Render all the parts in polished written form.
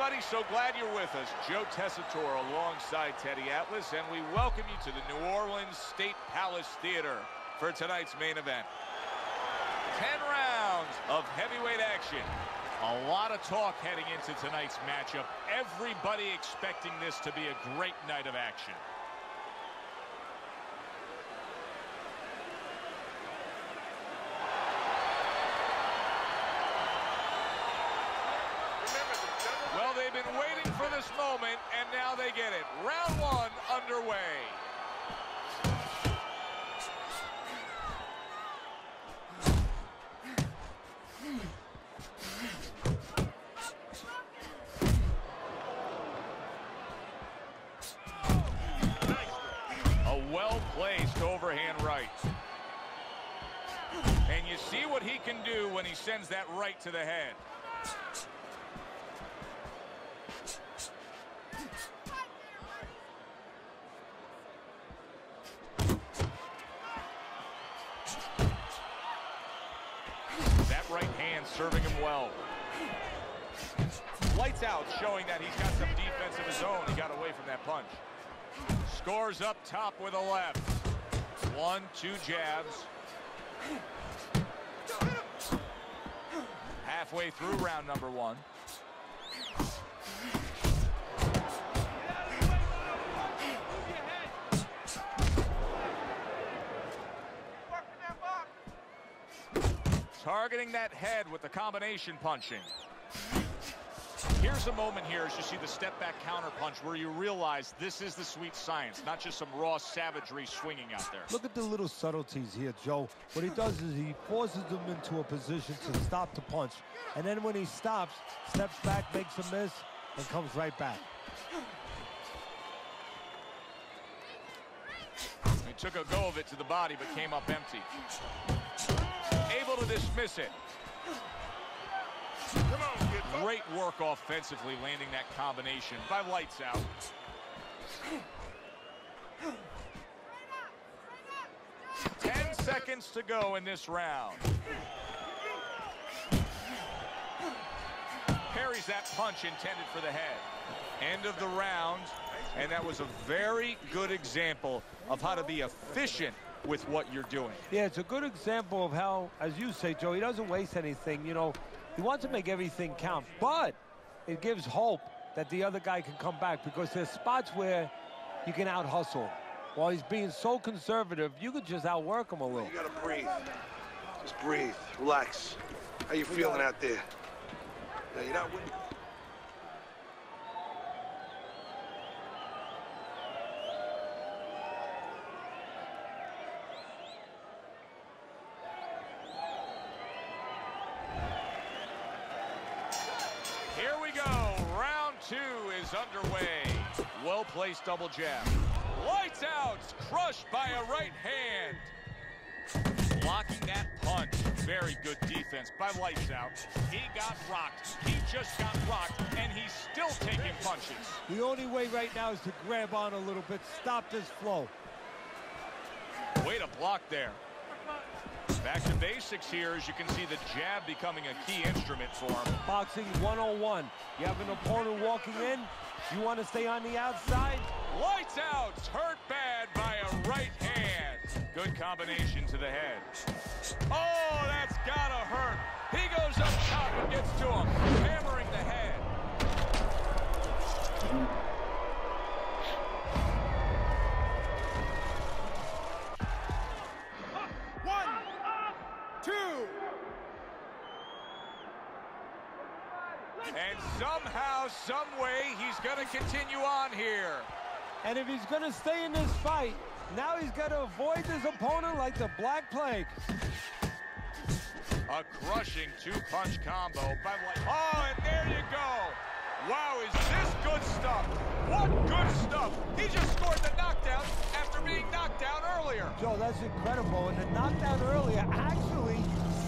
everybody. So glad you're with us. Joe Tessitore alongside Teddy Atlas, and we welcome you to the New Orleans State Palace Theater for tonight's main event. 10 rounds of heavyweight action. A lot of talk heading into tonight's matchup. Everybody expecting this to be a great night of action. Well, they've been waiting for this moment, and now they get it. Round one underway. A well-placed overhand right. And you see what he can do when he sends that right to the head. Right hand serving him well. Lights out, showing that he's got some defense of his own. He got away from that punch. Scores up top with a left. 1, 2 jabs. Halfway through round number one. Targeting that head with the combination punching. Here's a moment here as you see the step back counter punch where you realize this is the sweet science, not just some raw savagery swinging out there. Look at the little subtleties here, Joe. What he does is he forces them into a position to stop the punch. And then when he stops, steps back, makes a miss, and comes right back. He took a go of it to the body but came up empty. Able to dismiss it. Come on, great work offensively, landing that combination by Lights Out. Ten seconds to go in this round. Parries that punch intended for the head. End of the round, and that was a very good example of how to be efficient with what you're doing. Yeah, it's a good example of how, as you say, Joe, he doesn't waste anything. You know, he wants to make everything count, but it gives hope that the other guy can come back because there's spots where you can out-hustle. While he's being so conservative, you could just outwork him a little. You gotta breathe. Just breathe. Relax. How you feeling out there? Now, you're not winning. Here we go. Round two is underway. Well-placed double jab. Lights Out. Crushed by a right hand. Blocking that punch. Very good defense by Lights Out. He got rocked. He just got rocked, and he's still taking punches. The only way right now is to grab on a little bit, stop this flow. Way to block there. Back to basics here, as you can see the jab becoming a key instrument for him. Boxing 101. You have an opponent walking in. You want to stay on the outside? Lights Out. Hurt bad by a right hand. Good combination to the head. Oh, that's gotta hurt. He goes up top and gets to him, hammering the head. And somehow, some way, he's going to continue on here. And if he's going to stay in this fight, now he's got to avoid his opponent like the Black Plague. A crushing two-punch combo by Light. Oh, and there you go. Wow, is this good stuff? What good stuff. He just scored the knockdown after being knocked down earlier. Joe, that's incredible. And the knockdown earlier actually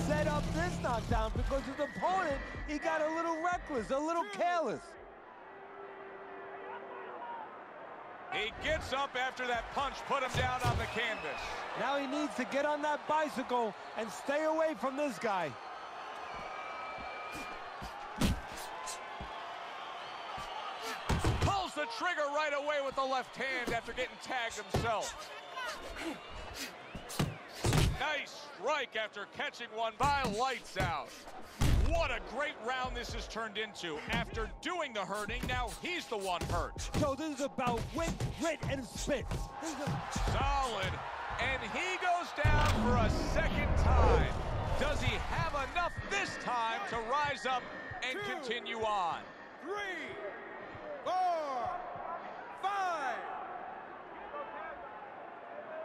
set up this knockdown because his opponent, he got a little reckless, a little careless. He gets up after that punch, put him down on the canvas. Now he needs to get on that bicycle and stay away from this guy. trigger right away with the left hand after getting tagged himself. Nice strike after catching one by Lights Out. What a great round this has turned into. After doing the hurting, now he's the one hurt. So this is about wit, grit, and spit. Solid. And he goes down for a second time. Does he have enough this time to rise up and continue on? 3, 4, 5.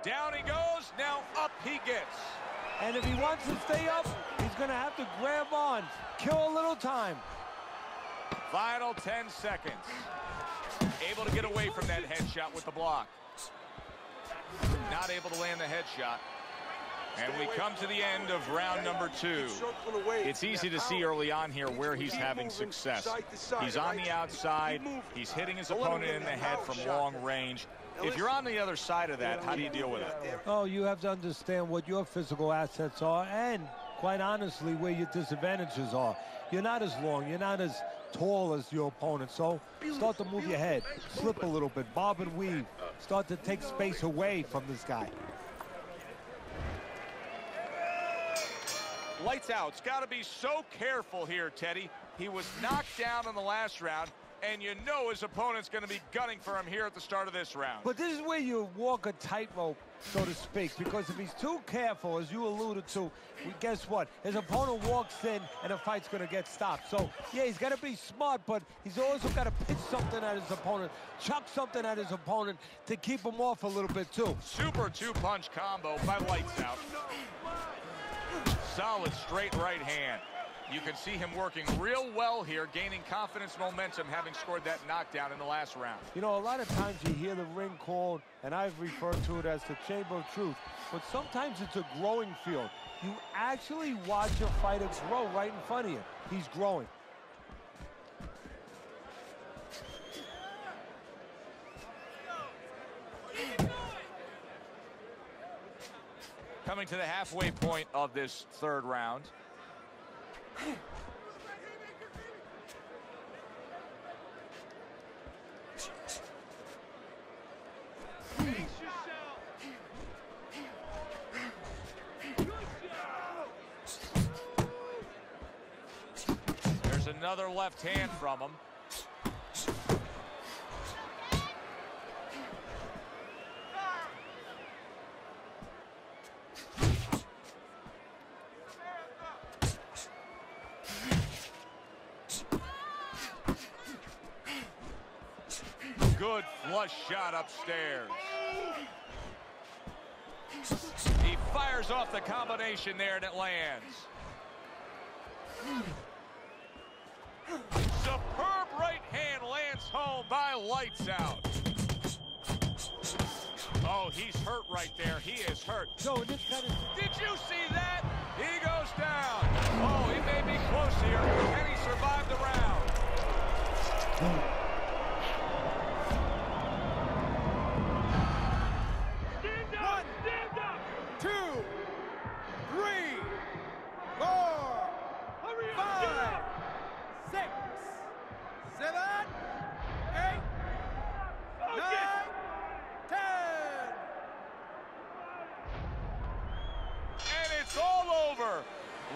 Down he goes, now up he gets. And if he wants to stay up, he's going to have to grab on, kill a little time. Final 10 seconds. Able to get away from that headshot with the block. Not able to land the headshot. And we come to the end of round number 2. It's easy to see early on here where he's having success. He's on the outside. He's hitting his opponent in the head from long range. If you're on the other side of that, how do you deal with it? Oh, you have to understand what your physical assets are and, quite honestly, where your disadvantages are. You're not as long. You're not as tall as your opponent. So start to move your head. Slip a little bit. Bob and weave. Start to take space away from this guy. Lights Out's got to be so careful here, Teddy. He was knocked down in the last round, and you know his opponent's going to be gunning for him here at the start of this round. But this is where you walk a tightrope, so to speak, because if he's too careful, as you alluded to, guess what? His opponent walks in, and the fight's going to get stopped. So, yeah, he's got to be smart, but he's also got to pitch something at his opponent, chuck something at his opponent to keep him off a little bit, too. Super two-punch combo by Lights Out. Solid straight right hand. You can see him working real well here, gaining confidence, momentum, having scored that knockdown in the last round. You know, a lot of times you hear the ring called, and I've referred to it as the chamber of truth, but sometimes it's a growing field. You actually watch a fighter grow right in front of you. He's growing. Coming to the halfway point of this third round. There's another left hand from him. Good flush shot upstairs. He fires off the combination there and it lands. Superb right hand lands home by Lights Out. Oh, he's hurt right there. He is hurt. So this kind of... Did you see that? He goes down. Oh, he may be close here. Can he survive the round?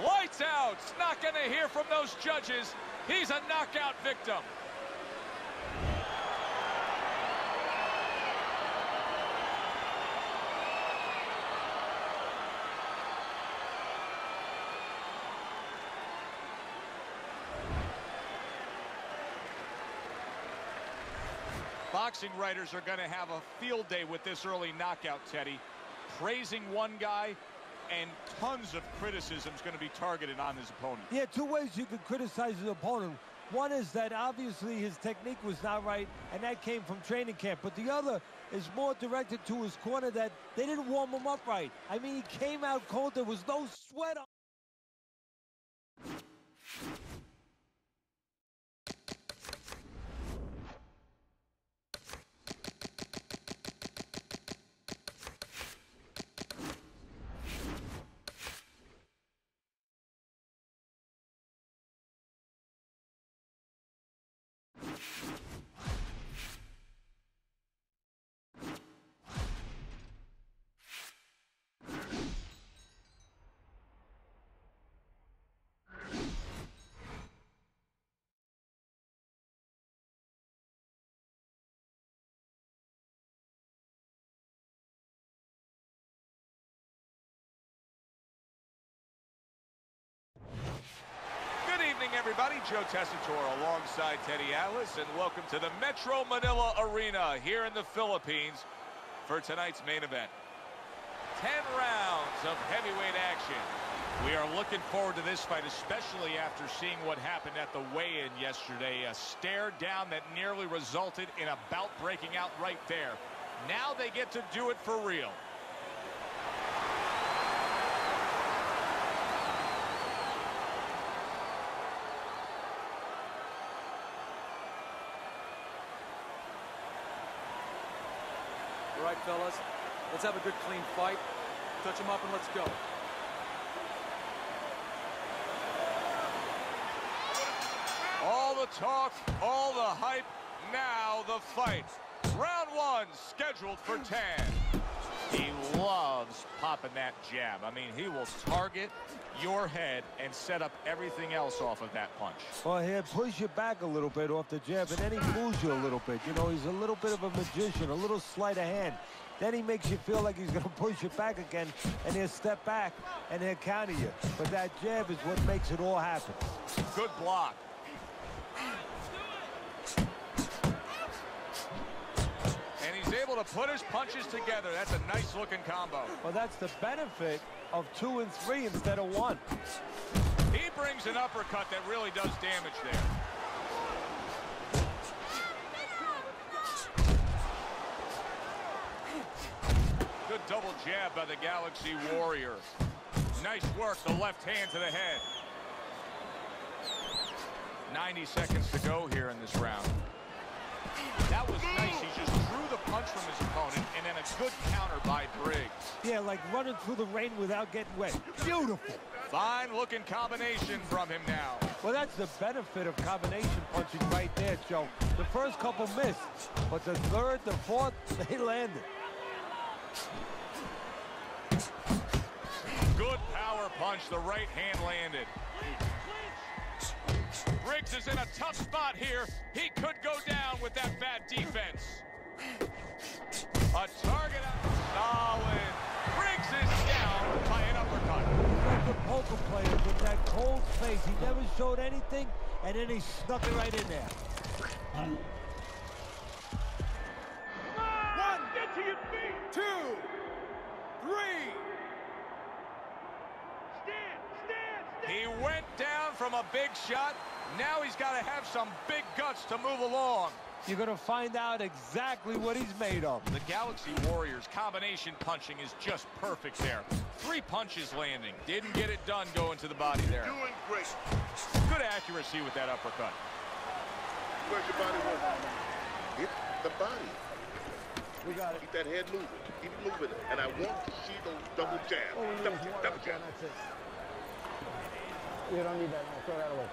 Lights Out's not going to hear from those judges. He's a knockout victim. Boxing writers are going to have a field day with this early knockout, Teddy. Praising one guy, and tons of criticism is going to be targeted on his opponent. Yeah, two ways you can criticize his opponent. One is that obviously his technique was not right, and that came from training camp. But the other is more directed to his corner, that they didn't warm him up right. I mean, he came out cold. There was no sweat on. everybody. Joe Tessitore alongside Teddy Atlas, and welcome to the Metro Manila Arena here in the Philippines for tonight's main event. 10 rounds of heavyweight action. We are looking forward to this fight, especially after seeing what happened at the weigh-in yesterday. A stare down that nearly resulted in a bout breaking out right there. Now they get to do it for real. All right, fellas, let's have a good, clean fight. Touch him up and let's go. All the talk, all the hype, now the fight. Round one scheduled for 10. He loves popping that jab. I mean, he will target your head and set up everything else off of that punch. Well, he'll push you back a little bit off the jab, and then he moves you a little bit. You know, he's a little bit of a magician, a little sleight of hand. Then he makes you feel like he's going to push you back again, and he'll step back, and he'll counter you. But that jab is what makes it all happen. Good block. And he's able to put his punches together. That's a nice-looking combo. Well, that's the benefit of 2 and 3 instead of 1. He brings an uppercut that really does damage there. Good double jab by the Galaxy Warrior. Nice work, the left hand to the head. 90 seconds to go here in this round. That was nice. He just drew the punch from his opponent, and then a good counter by Briggs. Yeah, like running through the rain without getting wet. Beautiful. Fine-looking combination from him now. Well, that's the benefit of combination punching right there, Joe. The first couple missed, but the third, the fourth, they landed. Good power punch. The right hand landed. Briggs is in a tough spot here. He could go down with that bad defense. A target solid. Briggs is down by an uppercut. Like the poker player with that cold face. He never showed anything, and then he snuck it right in there. One. Get to your feet. 2, 3. He went down from a big shot. Now he's got to have some big guts to move along. You're going to find out exactly what he's made of. The Galaxy Warriors combination punching is just perfect there. 3 punches landing. Didn't get it done going to the body there. Doing great. Good accuracy with that uppercut. Where's your body work? Hit the body. We got it. Keep that head moving. Keep it moving. And I want to see those double jabs. Double jab, double jab. That's it. You don't need that. No, throw that away.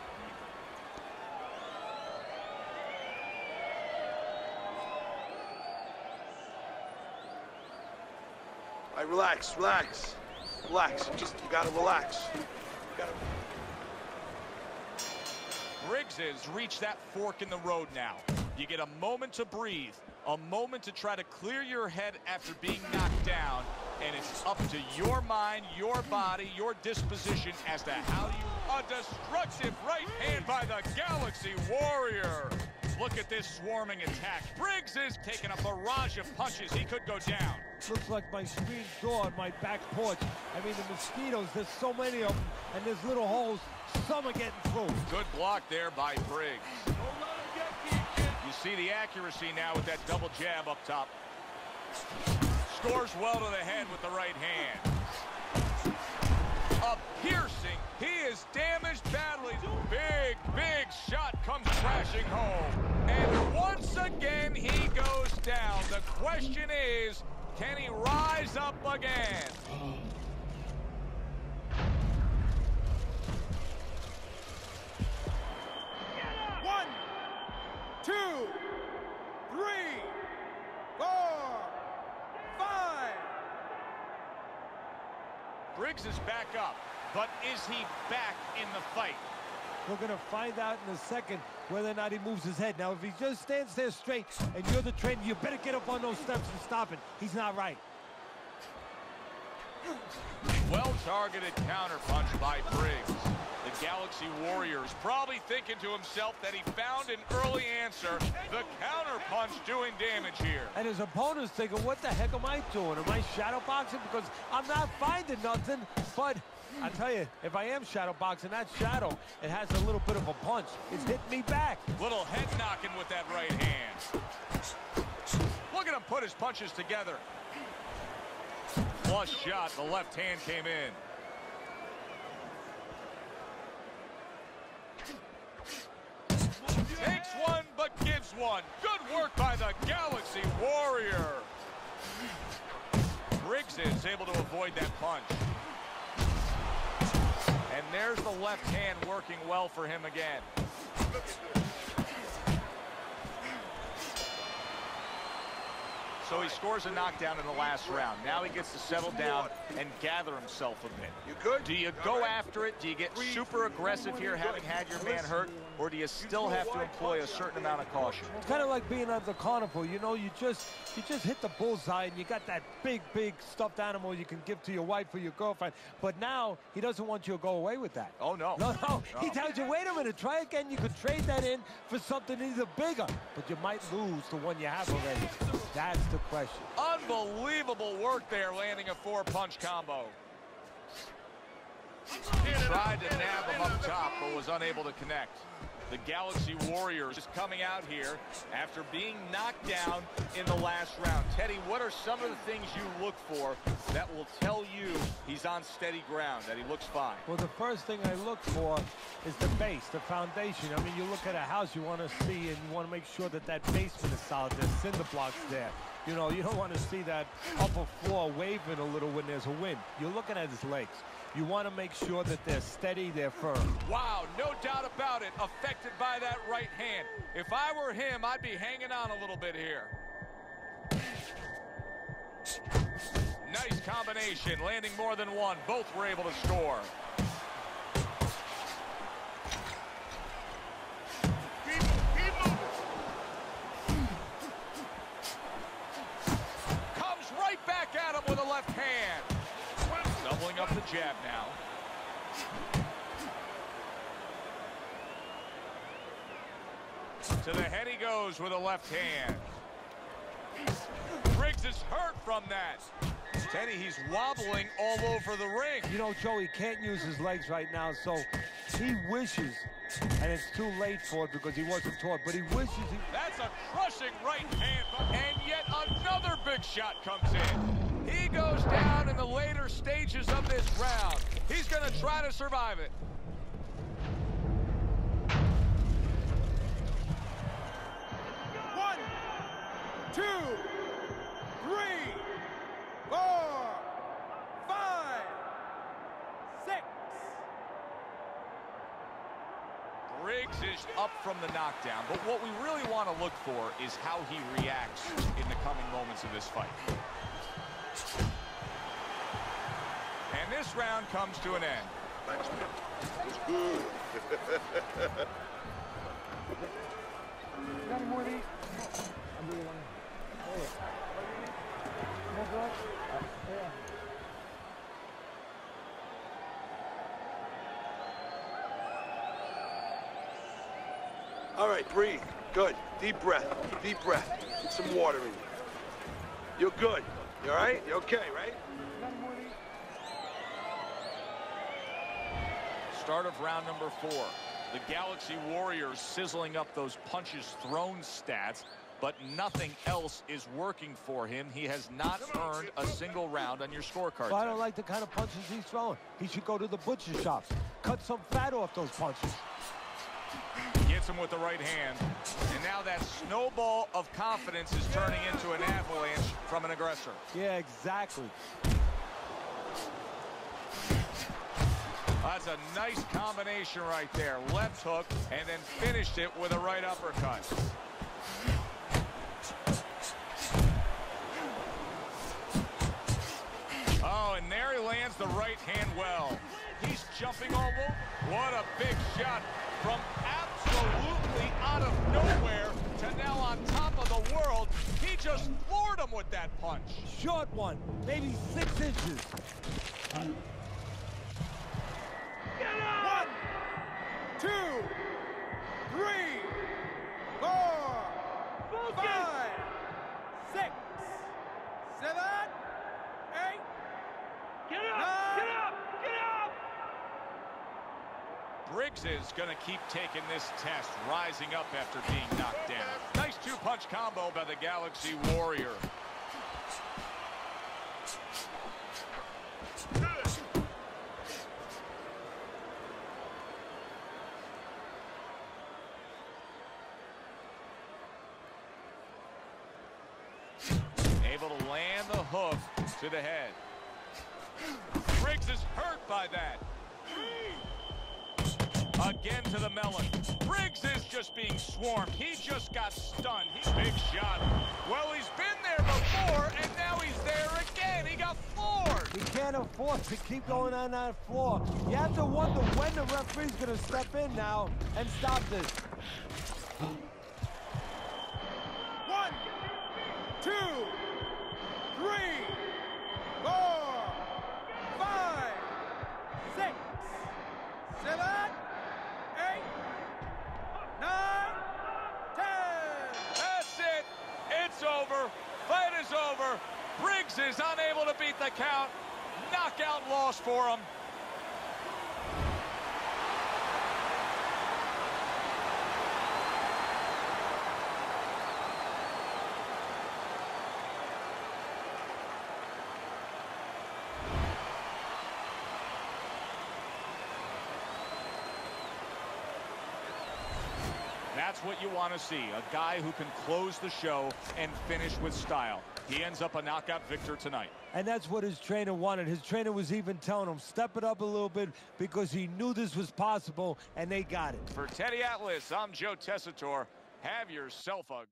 All right, relax, relax. Relax. You gotta relax. You gotta... Briggs has reached that fork in the road now. You get a moment to breathe, a moment to try to clear your head after being knocked down, and it's up to your mind, your body, your disposition as to how you... A destructive right hand by the Galaxy Warrior. Look at this swarming attack. Briggs is taking a barrage of punches. He could go down. Looks like my screen door on my back porch. I mean, the mosquitoes, there's so many of them, and there's little holes. Some are getting through. Good block there by Briggs. You see the accuracy now with that double jab up top. Scores well to the head with the right hand. A piercing. He is damaged badly. Big, big shot comes crashing home. And once again, he goes down. The question is, can he rise up again? 1, 2, 3, 4, 5. Briggs is back up, but is he back in the fight? We're going to find out in a second whether or not he moves his head. Now, if he just stands there straight and you're the trainer, you better get up on those steps and stop it. He's not right. Well-targeted counterpunch by Briggs. The Galaxy Warriors probably thinking to himself that he found an early answer. The counter punch doing damage here. And his opponent's thinking, what the heck am I doing? Am I shadow boxing? Because I'm not finding nothing. But I tell you, if I am shadow boxing, that shadow, it has a little bit of a punch. It's hitting me back. Little head knocking with that right hand. Look at him put his punches together. Flush shot, the left hand came in. Takes one, but gives one. Good work by the Galaxy Warrior. Briggs is able to avoid that punch. And there's the left hand working well for him again. So he scores a knockdown in the last round. Now he gets to settle down and gather himself a bit. You good? Do you go after it? Do you get super aggressive here having had your man hurt? Or do you still have to employ a certain amount of caution? It's kind of like being at the carnival. You know, you just hit the bullseye and you got that big stuffed animal you can give to your wife or your girlfriend. But now he doesn't want you to go away with that. Oh, no. No. He tells you, wait a minute, try again. You could trade that in for something either bigger. But you might lose the one you have already. That's the question. Unbelievable work there, landing a 4-punch combo. Tried to nab him up top, but was unable to connect. The Galaxy Warriors is coming out here after being knocked down in the last round. Teddy, what are some of the things you look for that will tell you he's on steady ground, that he looks fine? Well, the first thing I look for is the base, the foundation. I mean, you look at a house, you want to see and you want to make sure that that basement is solid, there's cinder blocks there. You know, you don't want to see that upper floor waving a little when there's a wind. You're looking at his legs. You want to make sure that they're steady, they're firm. Wow, no doubt about it. Affected by that right hand. If I were him, I'd be hanging on a little bit here. Nice combination, landing more than one. Both were able to score. Comes right back at him with a left hand. Doubling up the jab now. To the head he goes with a left hand. Briggs is hurt from that. Teddy, he's wobbling all over the ring. You know, Joe, he can't use his legs right now, so he wishes, and it's too late for it because he wasn't taught, but he wishes he... That's a crushing right hand, and yet another big shot comes in. He goes down in the later stages of this round. He's going to try to survive it. One, 2, 3, 4, 5, 6. Briggs is up from the knockdown, but what we really want to look for is how he reacts in the coming moments of this fight. And this round comes to an end. Thanks, man. It was good. Got any more of these? I'll do one. More blood? Yeah. All right, breathe. Good. Deep breath. Deep breath. Get some water in you. You're good. You all right? You okay, right? Got any more of these? Start of round number 4. The Galaxy Warriors sizzling up those punches thrown stats, but nothing else is working for him. He has not earned a single round on your scorecard. So I don't like the kind of punches he's throwing. He should go to the butcher shops. Cut some fat off those punches. Gets him with the right hand. And now that snowball of confidence is turning into an avalanche from an aggressor. Yeah, exactly. That's a nice combination right there. Left hook and then finished it with a right uppercut. Oh, and there he lands the right hand well. He's jumping all over. What a big shot from absolutely out of nowhere to now on top of the world. He just floored him with that punch. Short one, maybe 6 inches. 1, is going to keep taking this test, rising up after being knocked down. Nice two-punch combo by the Galaxy Warrior. Able to land the hook to the head. Briggs is hurt by that. Again to the melon. Briggs is just being swarmed. He just got stunned. Big shot. Well, he's been there before, and now he's there again. He got floored. You can't afford to keep going on that floor. You have to wonder when the referee's going to step in now and stop this. 1, 2, 3, 4, 5, 6, 7, 8, 9, 10. That's it. It's over. Fight is over. Briggs is unable to beat the count. Knockout loss for him. That's what you want to see, a guy who can close the show and finish with style. He ends up a knockout victor tonight. And that's what his trainer wanted. His trainer was even telling him, step it up a little bit, because he knew this was possible, and they got it. For Teddy Atlas, I'm Joe Tessitore. Have yourself a...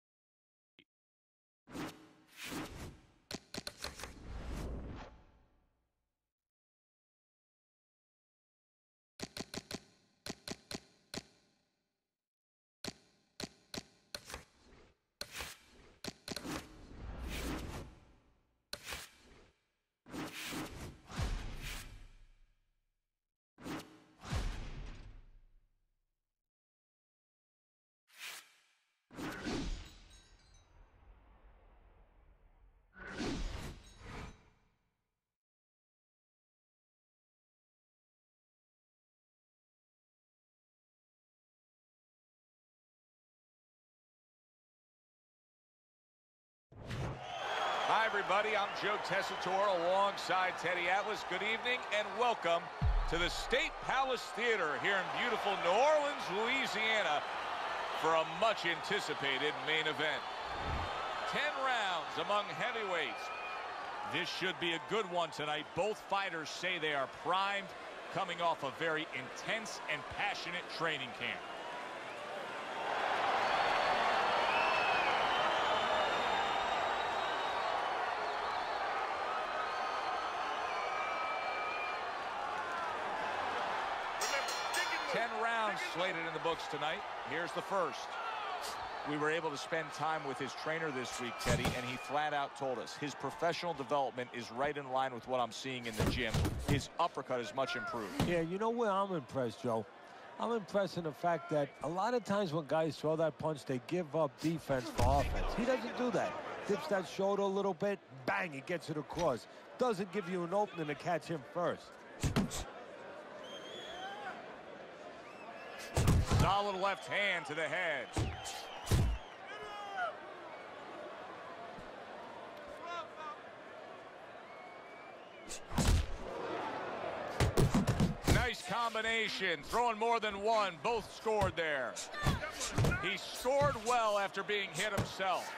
Hi, everybody. I'm Joe Tessitore alongside Teddy Atlas. Good evening and welcome to the State Palace Theater here in beautiful New Orleans, Louisiana for a much-anticipated main event. 10 rounds among heavyweights. This should be a good one tonight. Both fighters say they are primed, coming off a very intense and passionate training camp. Slated in the books tonight. Here's the first. We were able to spend time with his trainer this week, Teddy, and he flat out told us his professional development is right in line with what I'm seeing in the gym. His uppercut is much improved. Yeah, you know where I'm impressed, Joe? I'm impressed in the fact that a lot of times when guys throw that punch, they give up defense for offense. He doesn't do that. Dips that shoulder a little bit, bang, he gets it across. Doesn't give you an opening to catch him first. Solid left hand to the head. Nice combination, throwing more than one. Both scored there. He scored well after being hit himself.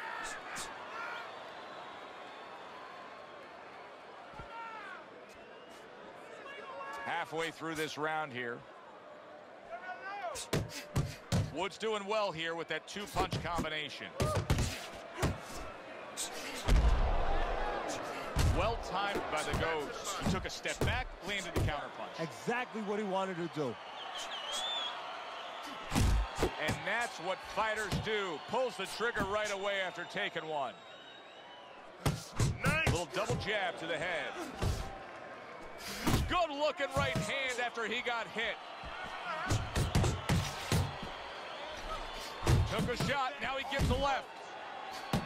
Halfway through this round here. Woods doing well here with that two-punch combination. Well timed by the Ghost. He took a step back, landed the counterpunch. Exactly what he wanted to do. And that's what fighters do. Pulls the trigger right away after taking one. Nice. Little double jab to the head. Good looking right hand after he got hit. Took a shot, now he gives the left. All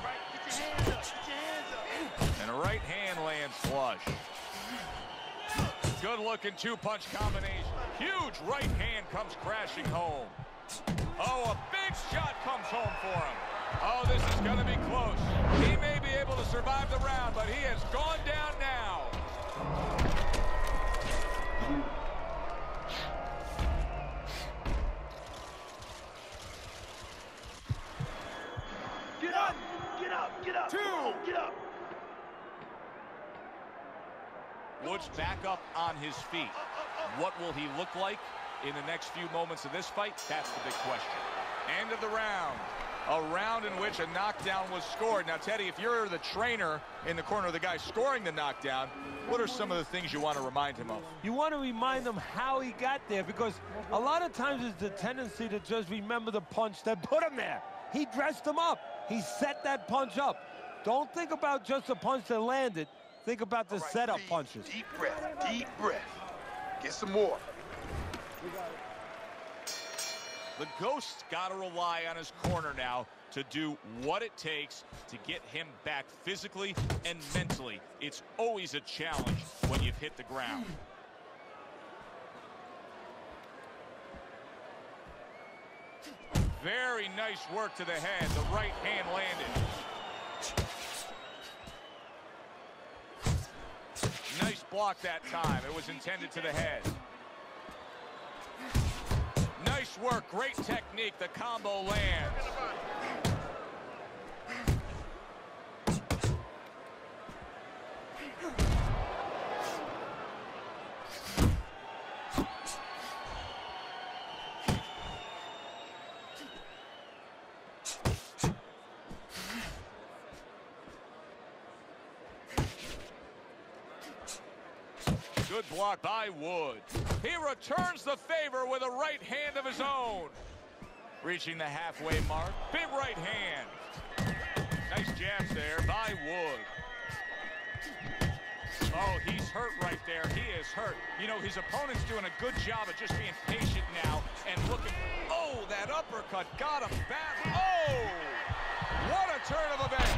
right, get your hands up, get your hands up. And a right hand lands flush. Good-looking two-punch combination. Huge right hand comes crashing home. Oh, a big shot comes home for him. Oh, this is going to be close. He may be able to survive the round, but he has gone down now. Get up! Get up! Get up! 2. Get up! Woods back up on his feet. What will he look like in the next few moments of this fight? That's the big question. End of the round. A round in which a knockdown was scored. Now, Teddy, if you're the trainer in the corner of the guy scoring the knockdown, what are some of the things you want to remind him of? You want to remind him how he got there, because a lot of times it's the tendency to just remember the punch that put him there. He dressed him up. He set that punch up. Don't think about just the punch that landed. Think about the setup punches. Deep breath. Deep breath. Get some more. The Ghost's got to rely on his corner now to do what it takes to get him back physically and mentally. It's always a challenge when you've hit the ground. Very nice work to the head. The right hand landed. Nice block that time. It was intended to the head. Nice work. Great technique. The combo lands. Good block by Wood. He returns the favor with a right hand of his own. Reaching the halfway mark. Big right hand. Nice jabs there by Wood. Oh, he's hurt right there. He is hurt. You know, his opponent's doing a good job of just being patient now and looking. Oh, that uppercut got him back. Oh! What a turn of events.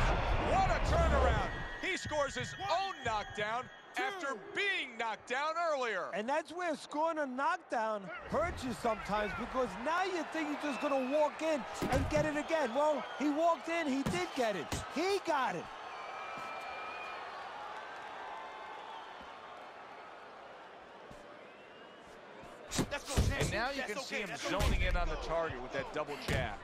What a turnaround. He scores his own knockdown after being knocked down earlier. And that's where scoring a knockdown hurts you sometimes, because now you think you're just going to walk in and get it again. Well, he walked in, he did get it. He got it. And now you can see him zoning in on the target with that double jab.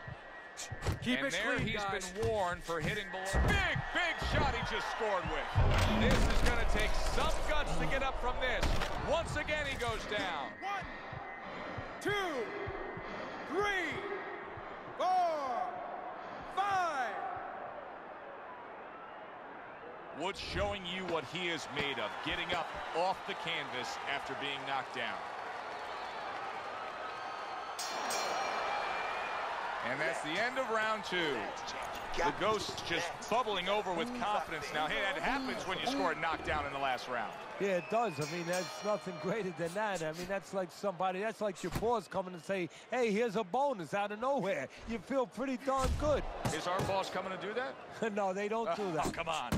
Keep And it there clean, he's guys. been warned for hitting below. Big, big shot he just scored with. This is going to take some guts to get up from this. Once again, he goes down. 1, 2, 3, 4, 5. Woods showing you what he is made of, getting up off the canvas after being knocked down. And that's the end of round 2. The Ghost's just bubbling over with confidence now. Hey, that happens when you score a knockdown in the last round. Yeah, it does. I mean, there's nothing greater than that. I mean, that's like somebody, that's like your boss coming and say, hey, here's a bonus out of nowhere. You feel pretty darn good. Is our boss coming to do that? No, they don't do that. Oh, come on.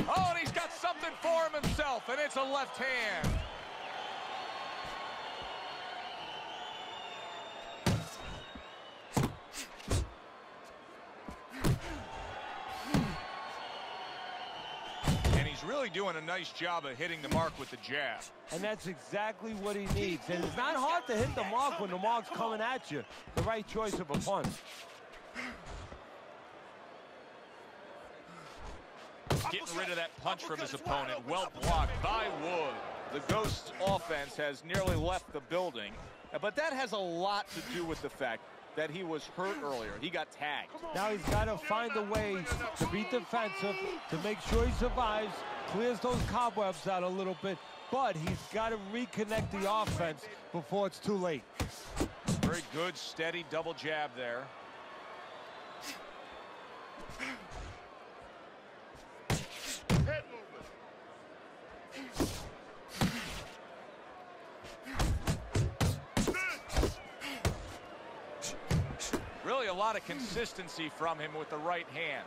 Oh, and he's got something for him himself, and it's a left hand. Really doing a nice job of hitting the mark with the jab. And that's exactly what he needs. And it's not hard to hit the mark when the mark's coming at you. The right choice of a punch. Getting rid of that punch from his opponent. Well blocked by Wood. The Ghost's offense has nearly left the building. But that has a lot to do with the fact that he was hurt earlier. He got tagged. Now he's got to find a way to be defensive, to make sure he survives, clears those cobwebs out a little bit, but he's got to reconnect the offense before it's too late. Very good, steady double jab there. Head movement. Really a lot of consistency from him with the right hand.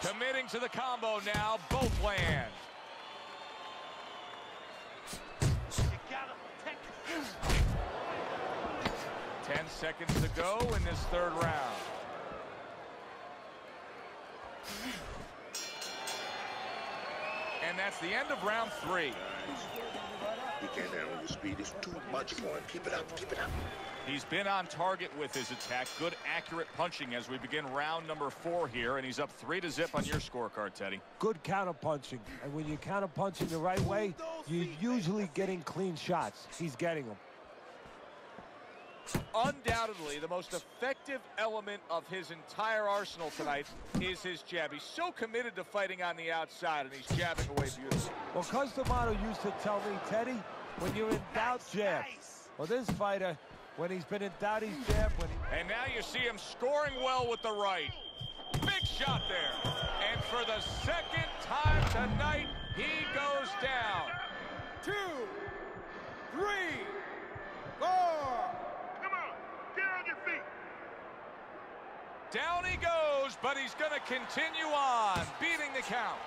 Committing to the combo now. Both land. You gotta protect yourself. 10 seconds to go in this third round. And that's the end of round 3. He can't handle your speed. It's too much for him. Keep it up. Keep it up. He's been on target with his attack. Good, accurate punching as we begin round number 4 here. And he's up 3-0 on your scorecard, Teddy. Good counter punching. And when you're counter punching the right way, you're usually getting clean shots. He's getting them. Undoubtedly, the most effective element of his entire arsenal tonight is his jab. He's so committed to fighting on the outside, and he's jabbing away beautifully. Well, Cus D'Amato used to tell me, Teddy, when you're in doubt, jab. Well, this fighter, when he's been in doubt, he's jabbed. And now you see him scoring well with the right. Big shot there. And for the second time tonight, he goes down. 2, 3, 4. Down he goes, but he's going to continue on, beating the count.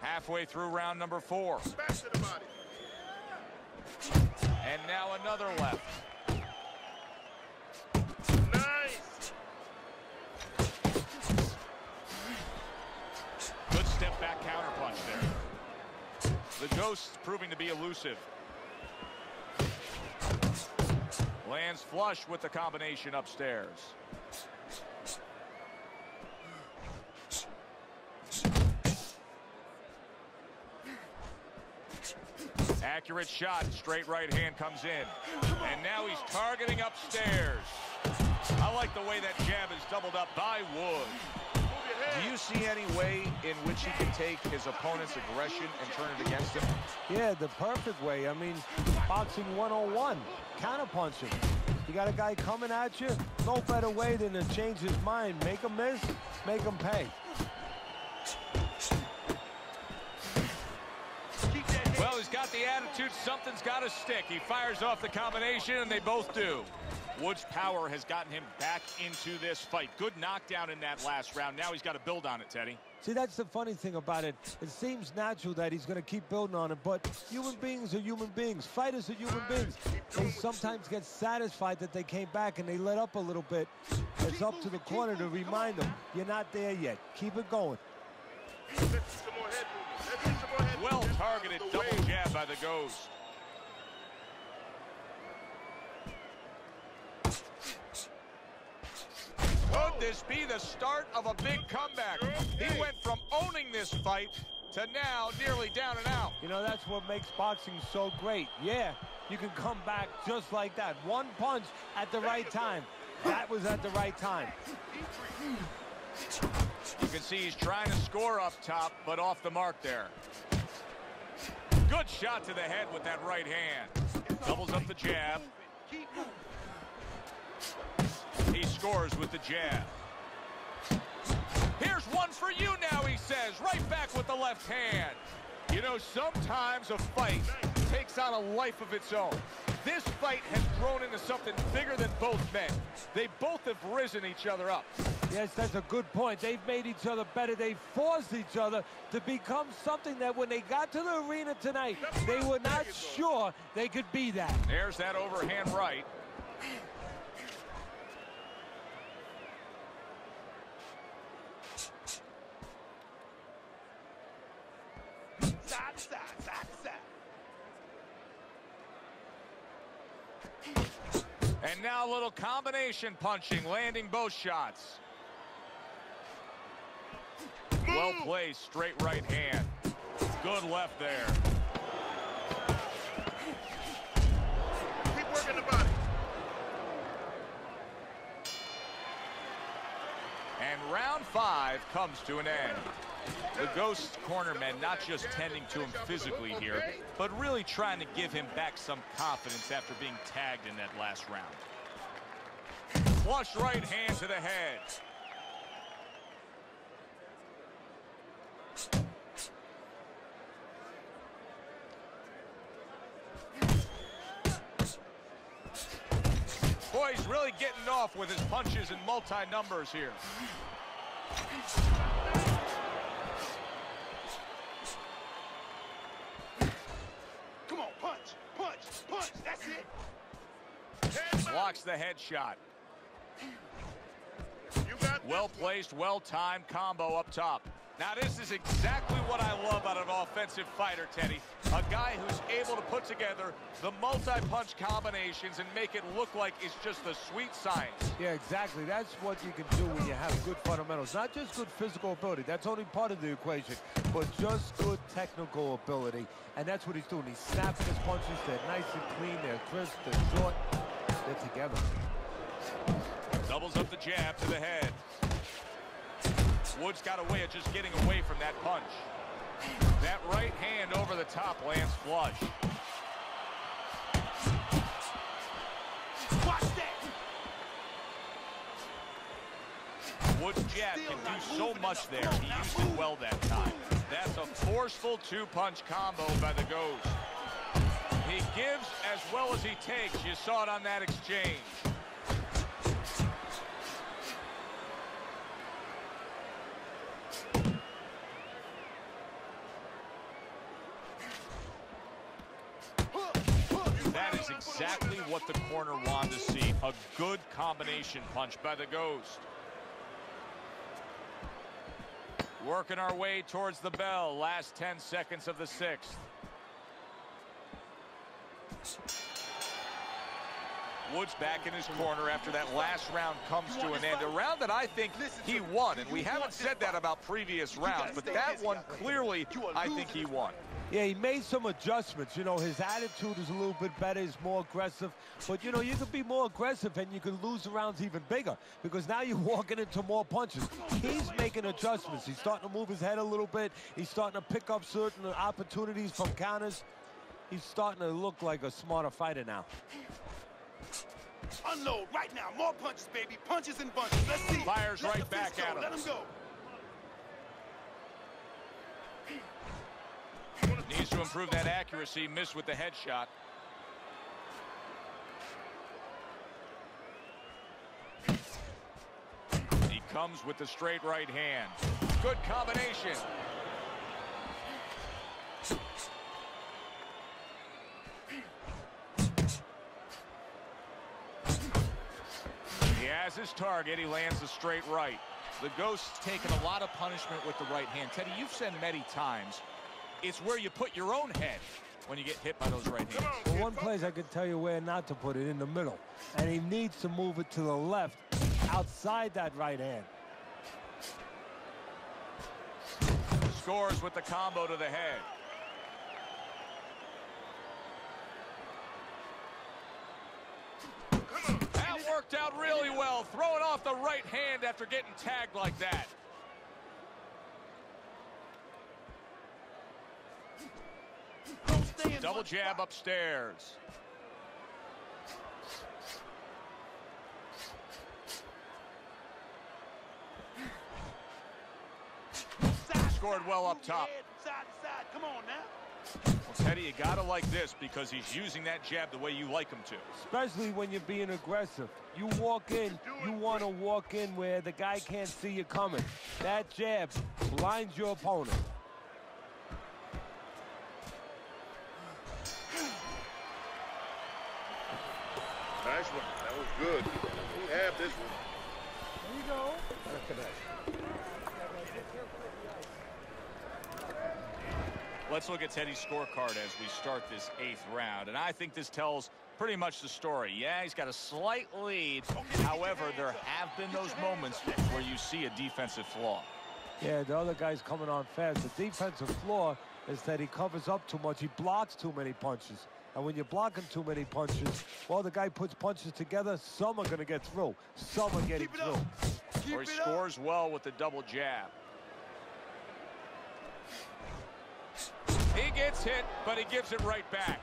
Halfway through round number 4. Back to the body. And now another left. Nice. Good step back counter punch there. The Ghost proving to be elusive. Lands flush with the combination upstairs. Accurate shot, straight right hand comes in. And now he's targeting upstairs. I like the way that jab is doubled up by Wood. Do you see any way in which he can take his opponent's aggression and turn it against him? Yeah, the perfect way. I mean, boxing 101, counter punching. You got a guy coming at you, no better way than to change his mind. Make him miss, make him pay. Well, he's got the attitude, something's got to stick. He fires off the combination, and they both do. Wood's power has gotten him back into this fight. Good knockdown in that last round. Now he's got to build on it, Teddy. See, that's the funny thing about it. It seems natural that he's going to keep building on it, but human beings are human beings. Fighters are human beings. They sometimes get satisfied that they came back and they let up a little bit. It's up to the corner to remind them, you're not there yet. Keep it going. Well targeted double jab by the Ghost. Could this be the start of a big comeback? He went from owning this fight to now nearly down and out. You know, that's what makes boxing so great. Yeah, you can come back just like that. One punch at the right time. That was at the right time. You can see he's trying to score up top, but off the mark there. Good shot to the head with that right hand. Doubles up the jab. He scores with the jab. Here's one for you now, he says. Right back with the left hand. You know, sometimes a fight takes on a life of its own. This fight has grown into something bigger than both men. They both have risen each other up. Yes, that's a good point. They've made each other better. They've forced each other to become something that when they got to the arena tonight, they were not sure they could be that. There's that overhand right. And now a little combination punching, landing both shots. Well placed, straight right hand. Good left there. Keep working the body. And round 5 comes to an end. The Ghost cornermen not just tending to him physically here, but really trying to give him back some confidence after being tagged in that last round. Flush right hand to the head. boy, he's really getting off with his punches and multi-numbers here. Come on, punch, punch, punch. That's it. Blocks the headshot. Well-placed, well-timed combo up top. Now, this is exactly what I love out of an offensive fighter, Teddy. A guy who's able to put together the multi-punch combinations and make it look like it's just a sweet science. Yeah, exactly. That's what you can do when you have good fundamentals. Not just good physical ability. That's only part of the equation. But just good technical ability. And that's what he's doing. He's snapping his punches. They're nice and clean. They're crisp. They're short. They're together. Doubles up the jab to the head. Woods got a way of just getting away from that punch. That right hand over the top lands flush. Watch that. Woods' jab can do so much there. He used it well that time. That's a forceful two-punch combo by the Ghost. He gives as well as he takes. You saw it on that exchange. Exactly what the corner wanted to see. A good combination punch by the Ghost. Working our way towards the bell. Last 10 seconds of the 6th. Woods back in his corner after that last round comes to an end. A round that I think he won, and we haven't said that about previous rounds, but that one clearly I think he won. Yeah, he made some adjustments. You know, his attitude is a little bit better. He's more aggressive. But, you know, you can be more aggressive and you can lose the rounds even bigger because now you're walking into more punches. He's making adjustments. He's starting to move his head a little bit. He's starting to pick up certain opportunities from counters. He's starting to look like a smarter fighter now. Unload right now. More punches, baby. Punches and bunches. Let's see. Fires right back at him. Let him go. Needs to improve that accuracy. Missed with the headshot. He comes with the straight right hand. Good combination. He has his target. He lands the straight right. The Ghost's taken a lot of punishment with the right hand. Teddy, you've said many times, it's where you put your own head when you get hit by those right hands. Well, one place I can tell you where not to put it, in the middle. And he needs to move it to the left, outside that right hand. Scores with the combo to the head. That worked out really well, throwing off the right hand after getting tagged like that. Double jab upstairs. Scored well up top. Side to side. Come on now. Well, Teddy, you gotta like this because he's using that jab the way you like him to. Especially when you're being aggressive. You walk in, you want to walk in where the guy can't see you coming. That jab blinds your opponent. Nice one. That was good. We have this one. There you go. Look at that. Let's look at Teddy's scorecard as we start this 8th round. And I think this tells pretty much the story. Yeah, he's got a slight lead. However, there have been those moments where you see a defensive flaw. Yeah, the other guy's coming on fast. The defensive flaw is that he covers up too much. He blocks too many punches. And when you're blocking too many punches, well, the guy puts punches together, some are going to get through. Some are getting through. Or he scores well with the double jab. He gets hit, but he gives it right back.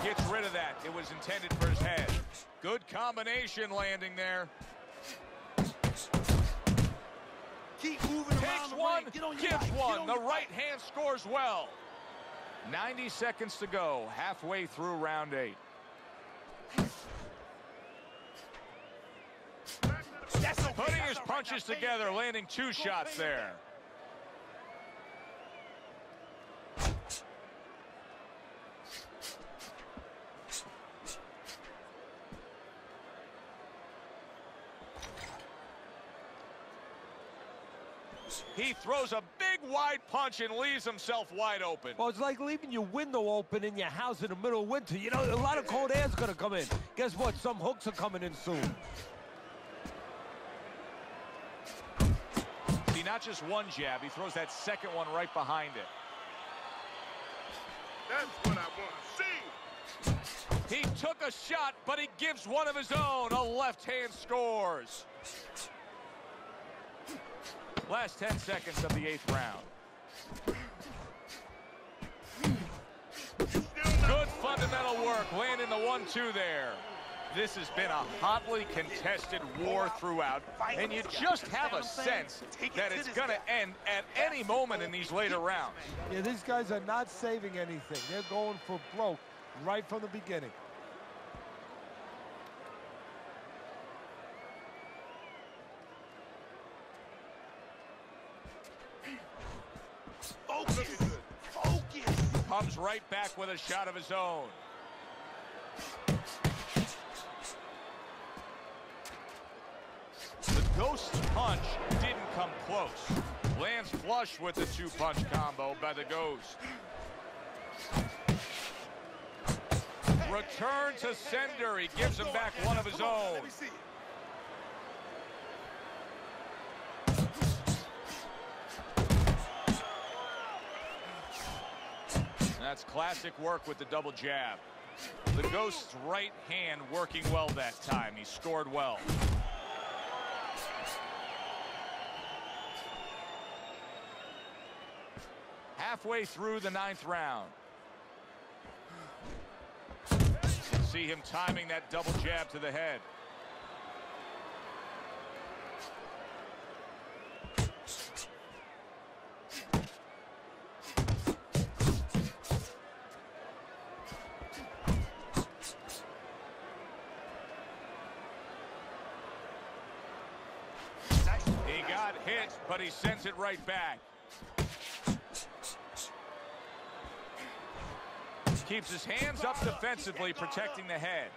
Gets rid of that. It was intended for his head. Good combination landing there. gives one. The right hand scores well. 90 seconds to go, halfway through round 8. Putting his punches together, landing 2 shots there. He throws a big wide punch and leaves himself wide open. Well, it's like leaving your window open in your house in the middle of winter. You know, a lot of cold air's going to come in. Guess what? Some hooks are coming in soon. See, not just one jab. He throws that second one right behind it. That's what I want to see. He took a shot, but he gives one of his own. A left hand scores. Last 10 seconds of the 8th round. Good fundamental work, landing the 1-2 there. This has been a hotly contested war throughout, and you just have a sense that it's going to end at any moment in these later rounds. Yeah, these guys are not saving anything. They're going for broke right from the beginning. Focus. Focus. Comes right back with a shot of his own. The Ghost punch didn't come close. Lands flush with the 2-punch combo by the Ghost. Return to sender. He gives him back one of his own. Let me see it. That's classic work with the double jab. The Ghost's right hand working well that time. He scored well. Halfway through the 9th round. See him timing that double jab to the head. He got hit, but he sends it right back. Keeps his hands up defensively, protecting the head.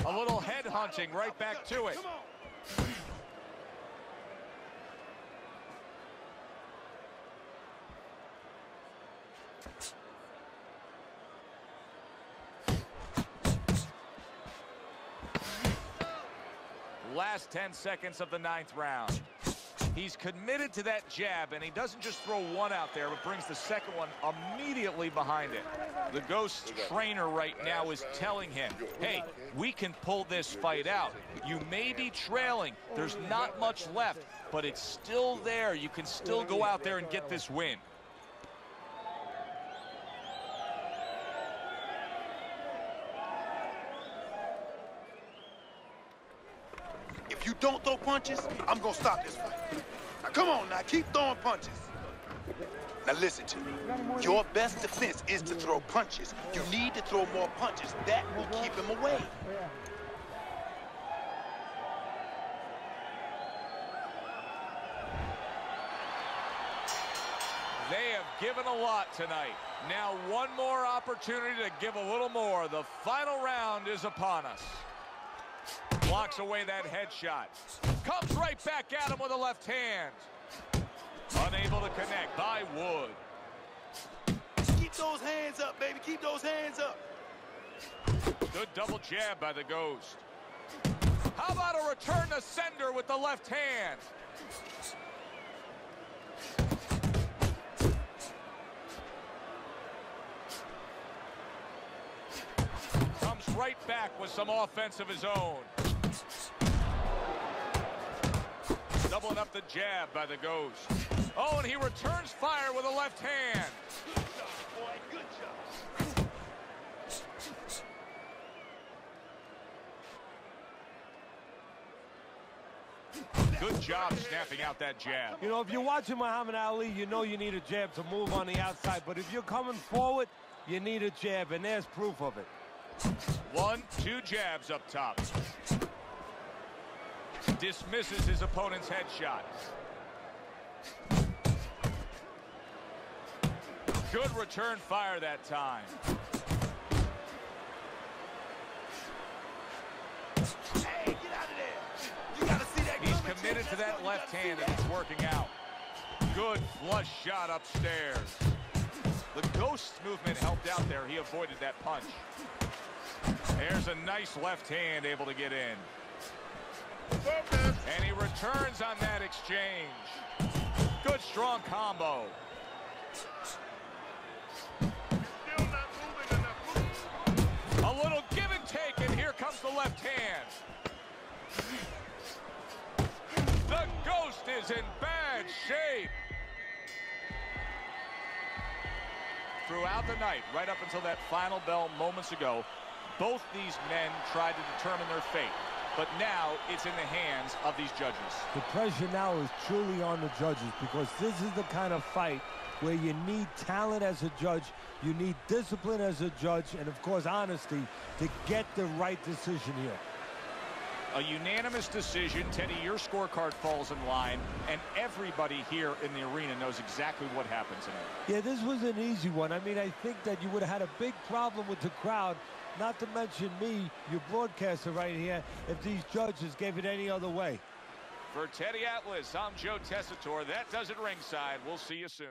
A little head hunting, right back to it. Last 10 seconds of the 9th round. He's committed to that jab, and he doesn't just throw one out there, but brings the second one immediately behind it. The Ghost's trainer right now is telling him, hey, we can pull this fight out. You may be trailing. There's not much left, but it's still there. You can still go out there and get this win. If you don't throw punches, I'm gonna stop this fight. Now come on now, keep throwing punches. Now listen to me. Your best defense is to throw punches. You need to throw more punches. That will keep him away. They have given a lot tonight. Now one more opportunity to give a little more. The final round is upon us. Blocks away that headshot. Comes right back at him with a left hand. Unable to connect by Wood. Keep those hands up, baby. Keep those hands up. Good double jab by the Ghost. How about a return to sender with the left hand? Comes right back with some offense of his own. Doubling up the jab by the Ghost. Oh, and he returns fire with a left hand. Good job, boy. Good job. Good job snapping out that jab. You know, if you're watching Muhammad Ali, you know you need a jab to move on the outside. But if you're coming forward, you need a jab, and there's proof of it. 1-2 jabs up top. Dismisses his opponent's headshot. Good return fire that time. Hey, get out of there. You gotta see that. He's committed to that left hand, and it's working out. Good flush shot upstairs. The ghost movement helped out there. He avoided that punch. There's a nice left hand able to get in. And he returns on that exchange. Good strong combo. A little give and take, and here comes the left hand. The ghost is in bad shape. Throughout the night, right up until that final bell moments ago, both these men tried to determine their fate. But now it's in the hands of these judges. The pressure now is truly on the judges, because this is the kind of fight where you need talent as a judge, you need discipline as a judge, and of course honesty to get the right decision here. A unanimous decision. Teddy, your scorecard falls in line, and everybody here in the arena knows exactly what happened tonight. Yeah, this was an easy one. I mean, I think that you would have had a big problem with the crowd, not to mention me, your broadcaster right here, if these judges gave it any other way. For Teddy Atlas, I'm Joe Tessitore. That does it ringside. We'll see you soon.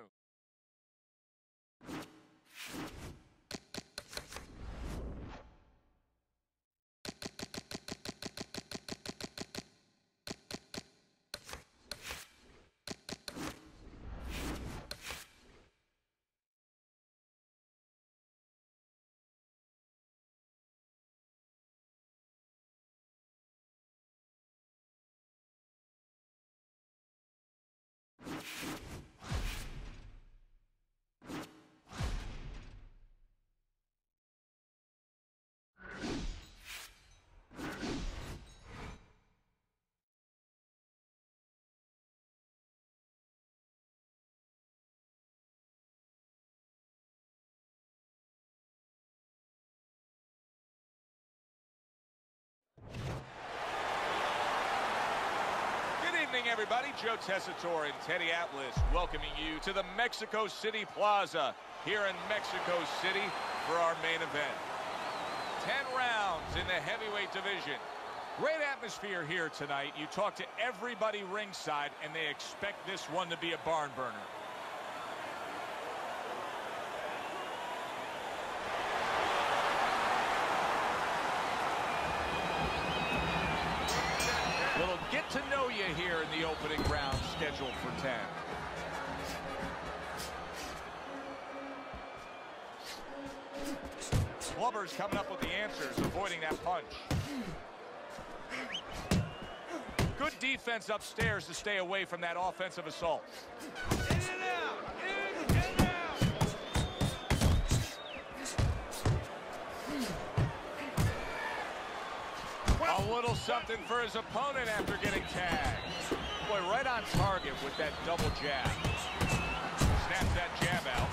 Good evening, everybody. Joe Tessitore and Teddy Atlas welcoming you to the Mexico City Plaza here in Mexico City for our main event. 10 rounds in the heavyweight division. Great atmosphere here tonight. You talk to everybody ringside, and they expect this one to be a barn burner. Little get to know you here in the opening round scheduled for 10. Clubber's coming up with the answers, avoiding that punch. Good defense upstairs to stay away from that offensive assault. In and out! In and out! A little something for his opponent after getting tagged. Boy, right on target with that double jab. Snaps that jab out.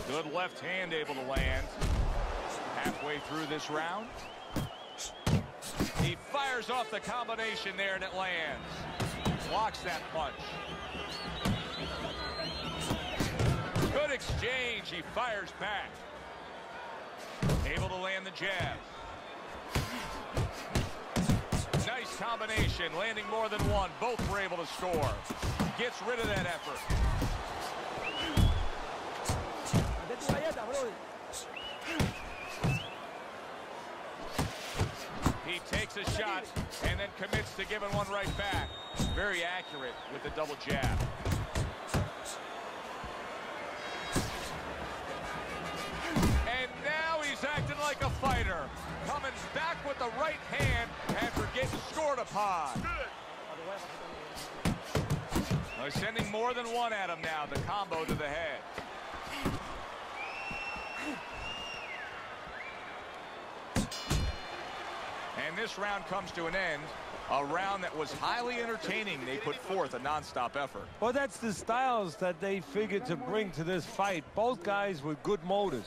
Good left hand able to land. Halfway through this round. He fires off the combination there and it lands. Blocks that punch. Good exchange. He fires back. Able to land the jab. Nice combination. Landing more than one. Both were able to score. Gets rid of that effort. He takes a shot and then commits to giving one right back. Very accurate with the double jab. And now he's acting like like a fighter. Coming back with the right hand after getting scored upon. They're sending more than one at him now. The combo to the head. And this round comes to an end. A round that was highly entertaining. They put forth a nonstop effort. Well, that's the styles that they figured to bring to this fight. Both guys with good motors.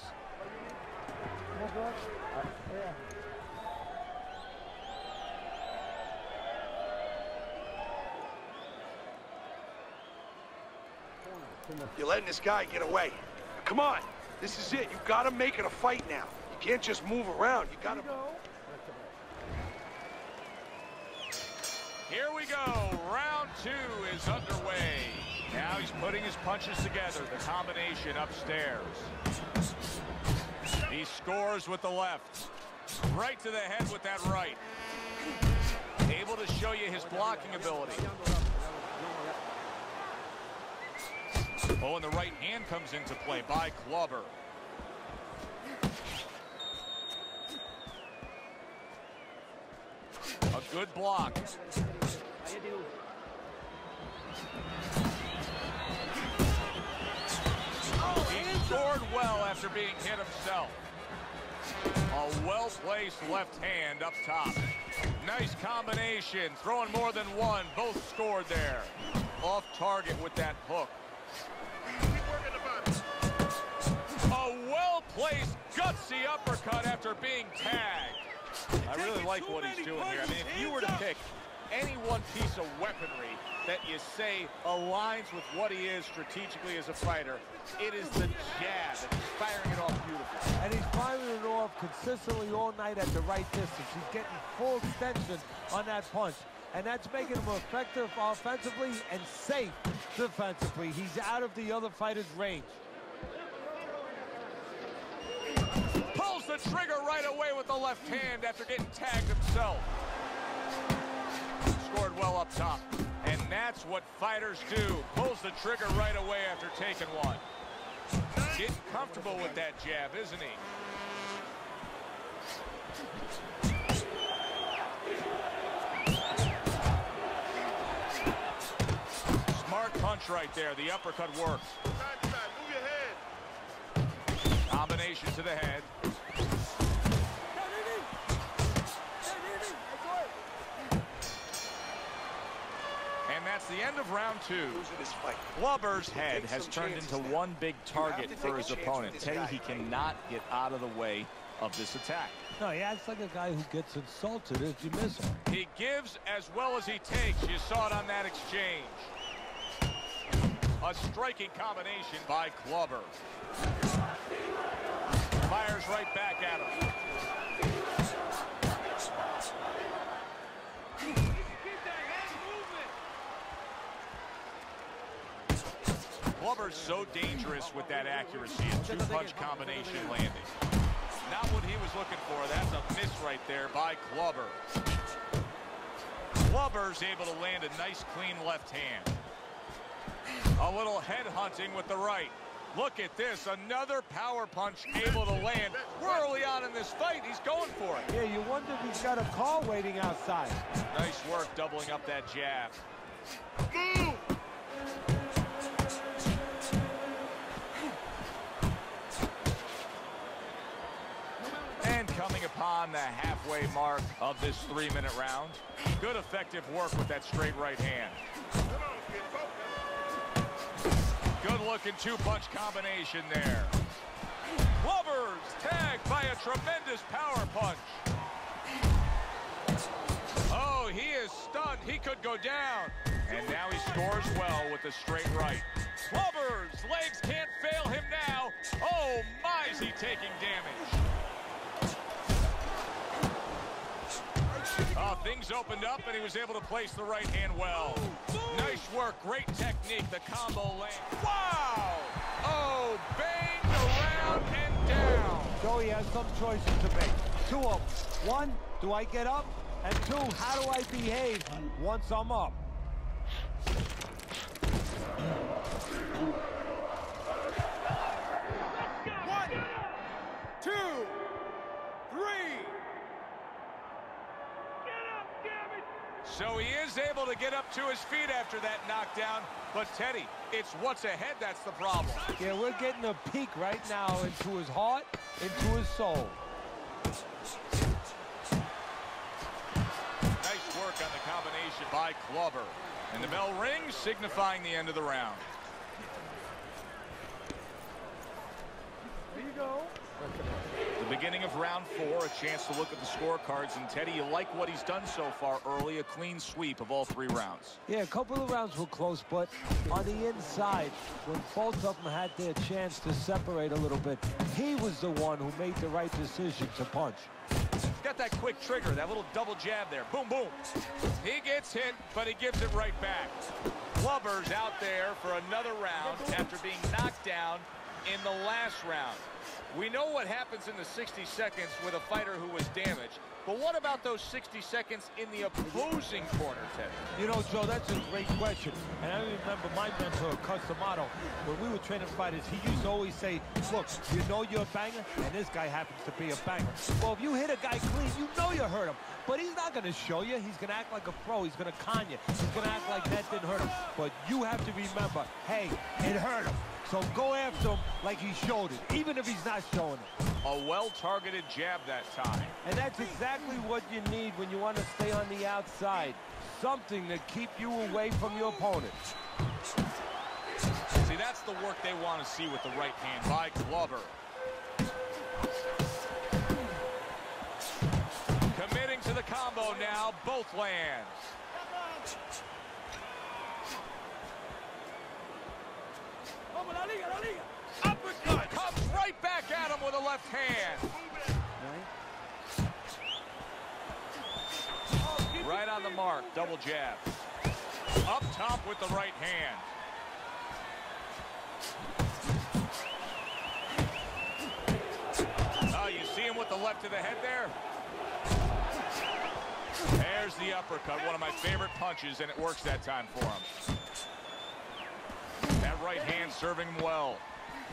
You're letting this guy get away. Come on. This is it. You gotta make it a fight now. You can't just move around. You gotta... Here we go. Round 2 is underway. Now he's putting his punches together. The combination upstairs. He scores with the left. Right to the head with that right. Able to show you his blocking ability. Oh, and the right hand comes into play by Clubber. A good block. He scored well after being hit himself. A well-placed left hand up top. Nice combination. Throwing more than one. Both scored there. Off target with that hook. A well-placed, gutsy uppercut after being tagged. I really like what he's doing here. I mean, if you were to pick any one piece of weaponry that you say aligns with what he is strategically as a fighter, it is the jab. And he's firing it off beautifully. And he's firing it off consistently all night at the right distance. He's getting full extension on that punch. And that's making him effective offensively and safe defensively. He's out of the other fighter's range. Pulls the trigger right away with the left hand after getting tagged himself. Scored well up top. And that's what fighters do. Pulls the trigger right away after taking one. Getting comfortable with that jab, isn't he? Smart punch right there. The uppercut works. Combination to the head. And that's the end of round 2. Clubber's head has turned into one big target for his opponent. Teddy, he cannot get out of the way of this attack. No, he acts like a guy who gets insulted if you miss him. He gives as well as he takes. You saw it on that exchange. A striking combination by Clubber. Fires right back at him. Clubber's so dangerous with that accuracy. A two-punch combination landing. Not what he was looking for. That's a miss right there by Clubber. Clubber's able to land a nice, clean left hand. A little head hunting with the right. Look at this, another power punch able to land. We're early on in this fight, he's going for it. Yeah, you wonder if he's got a car waiting outside. Nice work doubling up that jab. Move! And coming upon the halfway mark of this 3-minute round. Good effective work with that straight right hand. Good-looking two-punch combination there. Clubber's tagged by a tremendous power punch. Oh, he is stunned. He could go down. And now he scores well with the straight right. Clubber's legs can't fail him now. Oh, my, is he taking damage. Oh, things opened up, and he was able to place the right hand well. Nice work, great technique, the combo land. Wow! Oh, banged around and down. Joey has some choices to make. Two of them. One, do I get up? And two, how do I behave once I'm up? One, two, So he is able to get up to his feet after that knockdown. But, Teddy, it's what's ahead that's the problem. Yeah, we're getting a peek right now into his heart, into his soul. Nice work on the combination by Glover. And the bell rings, signifying the end of the round. There you go. The beginning of round 4, a chance to look at the scorecards. And, Teddy, you like what he's done so far early, a clean sweep of all 3 rounds. Yeah, a couple of rounds were close, but on the inside, when both of them had their chance to separate a little bit, he was the one who made the right decision to punch. He's got that quick trigger, that little double jab there. Boom, boom. He gets hit, but he gives it right back. Glover's out there for another round after being knocked down in the last round. We know what happens in the 60 seconds with a fighter who was damaged. But what about those 60 seconds in the opposing corner, Teddy? You know, Joe, that's a great question. And I remember my mentor, Cus D'Amato, when we were training fighters, he used to always say, look, you know you're a banger, and this guy happens to be a banger. Well, if you hit a guy clean, you know you hurt him. But he's not going to show you. He's going to act like a pro. He's going to con you. He's going to act like that didn't hurt him. But you have to remember, hey, it hurt him. So go after him like he showed it, even if he's not showing it. A well-targeted jab that time. And that's exactly what you need when you want to stay on the outside. Something to keep you away from your opponent. See, that's the work they want to see with the right hand by Glover. Committing to the combo now, both lands. Uppercut comes right back at him with a left hand. Right on the mark, double jab. Up top with the right hand. Oh, you see him with the left to the head there? There's the uppercut, one of my favorite punches, and it works that time for him. That right hand serving him well.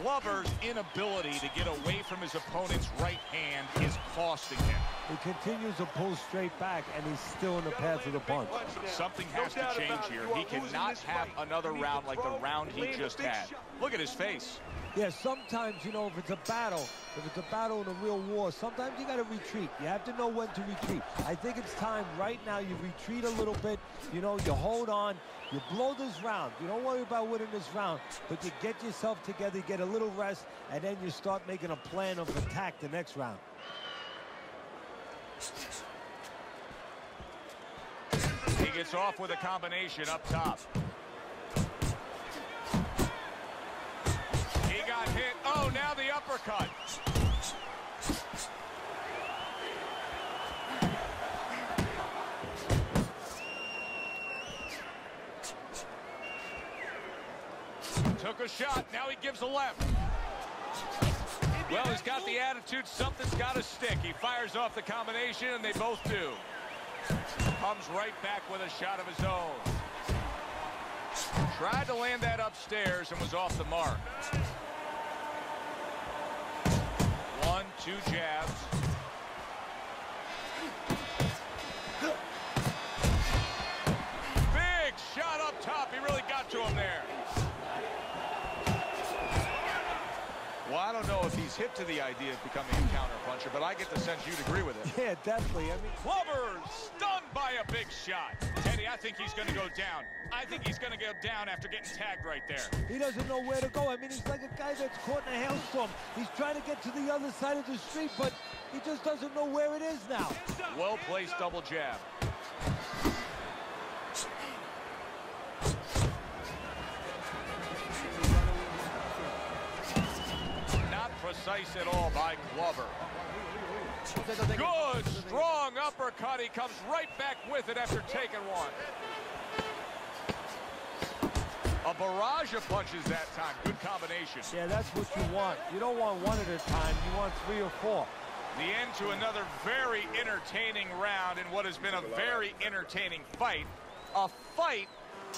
Glover's inability to get away from his opponent's right hand is costing him. He continues to pull straight back, and he's still in the path of the punch. Something has to change here. He cannot have another round like the round he just had. Look at his face. Yeah, sometimes, you know, if it's a battle in a real war, sometimes you got to retreat. You have to know when to retreat. I think it's time right now you retreat a little bit. You know, you hold on. You blow this round. You don't worry about winning this round, but you get yourself together, get a little rest, and then you start making a plan of attack the next round. He gets off with a combination up top. He got hit. Oh, now the uppercut. Took a shot. Now he gives a left. Well, he's got the attitude. Something's got to stick. He fires off the combination, and they both do. Comes right back with a shot of his own. Tried to land that upstairs and was off the mark. 1, 2 jabs. Big shot up top. He really got to him there. Well, I don't know if he's hip to the idea of becoming a counter-puncher, but I get the sense you'd agree with it. Yeah, definitely. I mean, Glover stunned by a big shot. Teddy, I think he's going to go down. I think he's going to go down after getting tagged right there. he doesn't know where to go. I mean, he's like a guy that's caught in a hailstorm. He's trying to get to the other side of the street, but he just doesn't know where it is now. Well-placed double jab. Precise at all by Glover. Good, strong uppercut. He comes right back with it after taking one. A barrage of punches that time. Good combination. Yeah, that's what you want. You don't want one at a time. You want 3 or 4. The end to another very entertaining round in what has been a very entertaining fight. A fight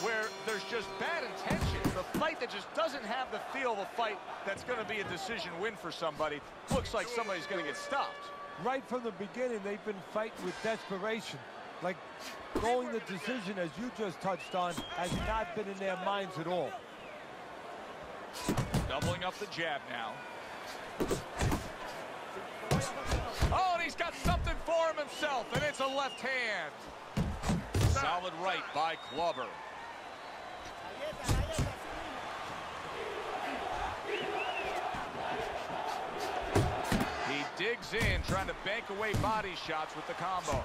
where there's just bad intention. The fight that just doesn't have the feel of a fight that's going to be a decision win for somebody. Looks like somebody's going to get stopped. Right from the beginning, they've been fighting with desperation. like going the decision, as you just touched on, has not been in their minds at all. Doubling up the jab now. Oh, and he's got something for him himself, and it's a left hand. Solid right by Glover. He digs in, trying to bank away body shots with the combo.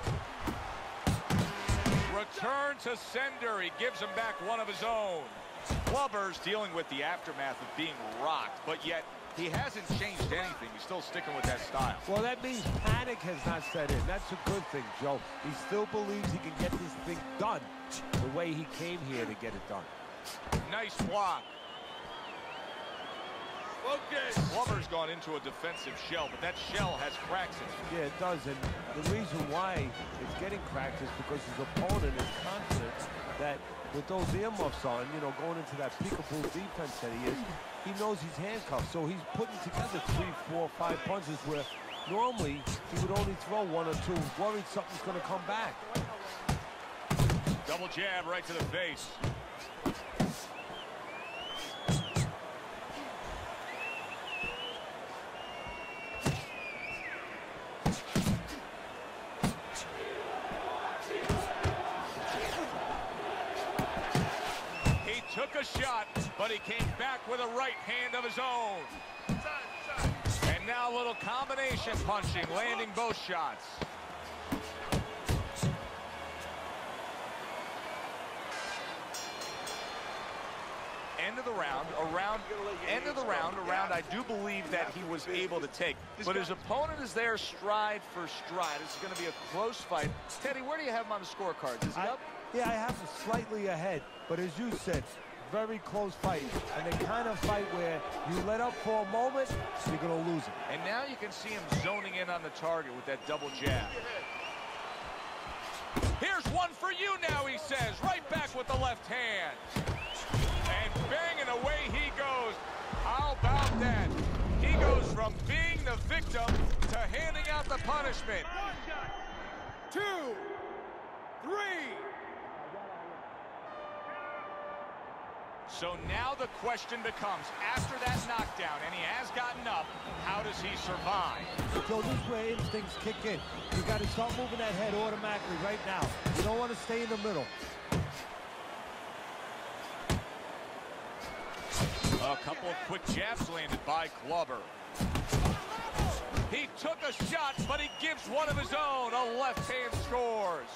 Return to sender. He gives him back one of his own. Glover's dealing with the aftermath of being rocked, but yet he hasn't changed anything. He's still sticking with that style. Well, that means panic has not set in. That's a good thing, Joe. He still believes he can get this thing done the way he came here to get it done. Nice block. Glover's gone into a defensive shell, but that shell has cracks in it. Yeah, it does, and the reason why it's getting cracked is because his opponent is confident that with those earmuffs on, you know, going into that peekaboo defense that he is, he knows he's handcuffed, so he's putting together 3, 4, 5 punches where normally he would only throw 1 or 2, worried something's going to come back. Double jab right to the face. Took a shot, but he came back with a right hand of his own. And now a little combination punching, landing both shots. End of the round, a round I do believe that he was able to take. But his opponent is there stride for stride. It's going to be a close fight. Teddy, where do you have him on the scorecards? Is he up? Yeah, I have him slightly ahead, but as you said, very close fight, and the kind of fight where you let up for a moment, you're going to lose it. And now you can see him zoning in on the target with that double jab. Here's one for you now, he says, right back with the left hand. And banging away he goes. How about that? He goes from being the victim to handing out the punishment. 1, 2, 3. So now the question becomes, after that knockdown, and he has gotten up, how does he survive? So this is where instincts kick in. You got to start moving that head automatically right now. You don't want to stay in the middle. A couple of quick jabs landed by Glover. He took a shot, but he gives one of his own. A left hand scores.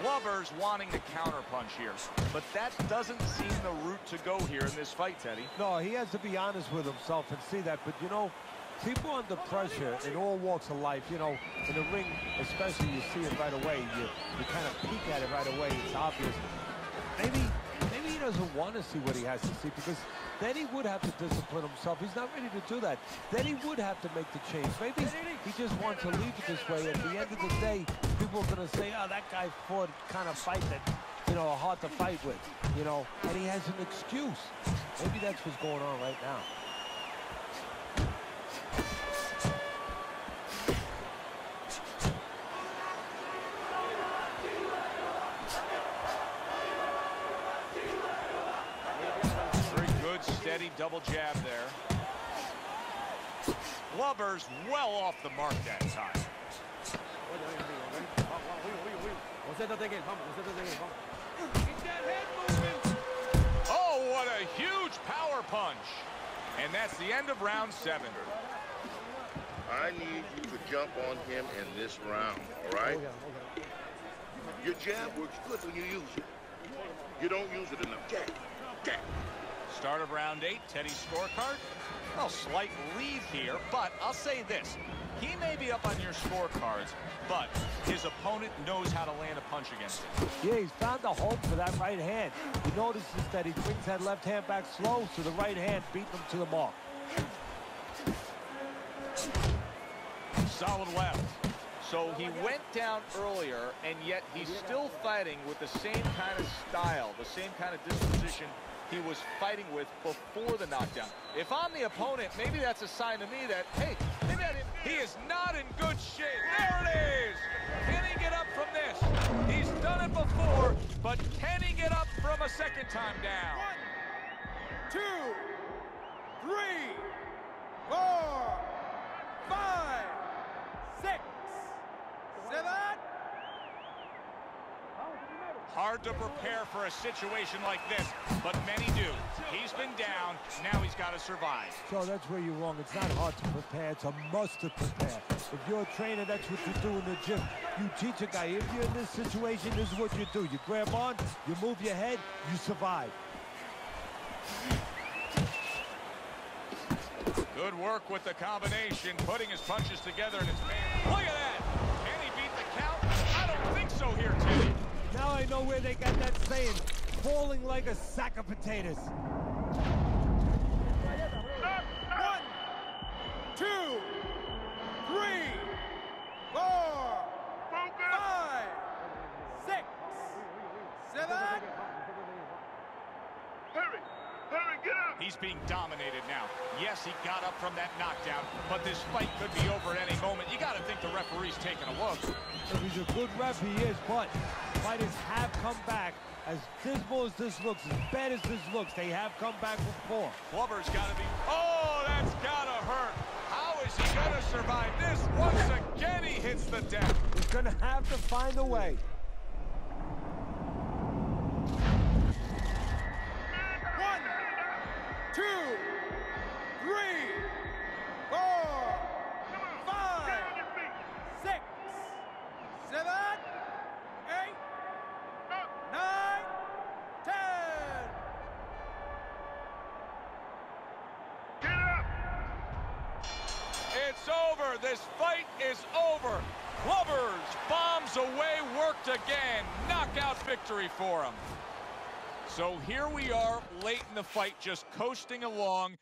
Glover's wanting to counterpunch here, but that doesn't seem the route to go here in this fight, Teddy. No, he has to be honest with himself and see that. But, you know, people under pressure in all walks of life, you know, in the ring especially, you see it right away. You kind of peek at it right away. It's obvious. Maybe he doesn't want to see what he has to see, because then he would have to discipline himself. He's not ready to do that. Then he would have to make the change. Maybe he just wants to leave it this way. At the end of the day, people are going to say, oh, that guy fought kind of fight that, you know, hard to fight with, you know, and he has an excuse. Maybe that's what's going on right now. Steady double jab there. Glover's well off the mark that time. Oh, what a huge power punch. And that's the end of round 7. I need you to jump on him in this round, all right? Your jab works good when you use it. You don't use it enough. Jab. Start of round 8, Teddy's scorecard. Well, slight lead here, but I'll say this. He may be up on your scorecards, but his opponent knows how to land a punch against him. Yeah, he's found a home for that right hand. He notices that he brings that left hand back slow, so the right hand beat him to the mark. Solid left. So he went down earlier, and yet he's still fighting with the same kind of style, the same kind of disposition he was fighting with before the knockdown. If I'm the opponent, maybe that's a sign to me that, hey, maybe he is not in good shape. There it is. Can he get up from a second time down? 1, 2, 3, 4, 5, 6, 7. Hard to prepare for a situation like this, but many do. He's been down, now he's got to survive. So that's where you're wrong. It's not hard to prepare. It's a must to prepare. If you're a trainer, that's what you do in the gym. You teach a guy, if you're in this situation, this is what you do. You grab on, you move your head, you survive. Good work with the combination, putting his punches together in his man. Look at that! Can he beat the count? I don't think so here, Teddy. Now I know where they got that saying, falling like a sack of potatoes. 1, 2, 3, 4, 5, 6, 7. Hurry, get up! He's being dominated now. Yes, he got up from that knockdown, but this fight could be over at any moment. You got to think the referee's taking a look. If he's a good ref, he is, but fighters have come back. As dismal as this looks, as bad as this looks, they have come back before. Glover's got to be... Oh, that's got to hurt. How is he going to survive this? Once again, he hits the deck. He's going to have to find a way. 1, 2, 3, 4, 5, 6, 7, 8, 9, 10. Get up! It's over. This fight is over. Glover's bombs away, worked again. Knockout victory for him. So here we are late in the fight, just coasting along.